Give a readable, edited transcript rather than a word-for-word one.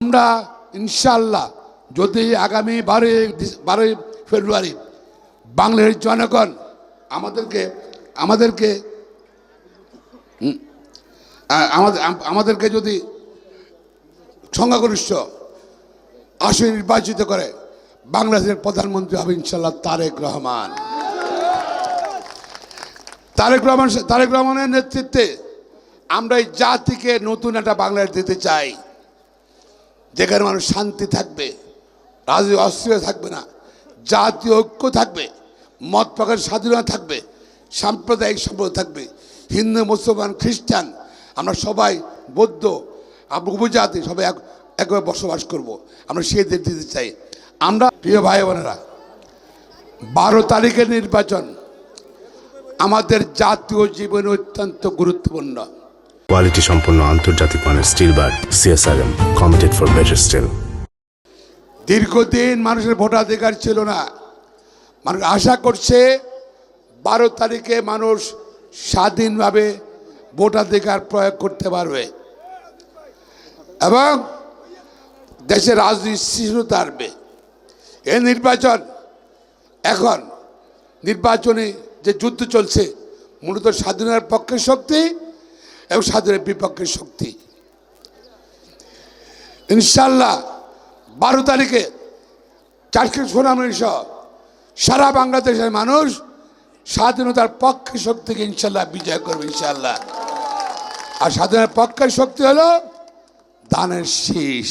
আমরা ইনশাআল্লাহ যদি আগামী 12ই ফেব্রুয়ারি বাংলাদেশের জনগণ আমাদেরকে যদি সংখ্যাগরিষ্ঠ আসনে নির্বাচিত করে বাংলাদেশের প্রধানমন্ত্রী হবে ইনশাআল্লাহ তারেক রহমানের নেতৃত্বে আমরা এই জাতিকে নতুন একটা বাংলাদেশ দিতে চাই, যেখানে মানুষ শান্তি থাকবে, রাজনৈতিক অস্থিরতা থাকবে না, জাতীয় ঐক্য থাকবে, মত প্রকাশের স্বাধীনতা থাকবে, সাম্প্রদায়িক সম্পর্ক থাকবে। হিন্দু, মুসলমান, খ্রিস্টান আমরা সবাই, বৌদ্ধ, উপজাতি সবাই একভাবে বসবাস করব। আমরা সেই দেশ দিতে চাই। আমরা প্রিয় ভাই বোনেরা, 12 তারিখের নির্বাচন আমাদের জাতীয় জীবনে অত্যন্ত গুরুত্বপূর্ণ। কোয়ালিটি সম্পন্ন আন্তর্জাতিক মানের still bar CSRM, committed for better still. দীর্ঘদিন মানুষের ভোটাধিকার ছিল না। মানুষ আশা করছে 12 তারিখে মানুষ স্বাধীনভাবে ভোটাধিকার প্রয়োগ করতে পারবে এবং দেশের রাজনীতি স্থিরতা আসবে। এই নির্বাচন, এখন নির্বাচনে যে যুদ্ধ চলছে মূলত স্বাধীনতার পক্ষের শক্তি এবং স্বাধীনের বিপক্ষের শক্তি। ইনশাআল্লাহ 12 তারিখে চারটি সুনামের সহ সারা বাংলাদেশের মানুষ স্বাধীনতার পক্ষের শক্তিকে ইনশাআল্লাহ বিজয় করবে ইনশাআল্লাহ। আর স্বাধীনতার পক্ষের শক্তি হলো ধানের শীষ।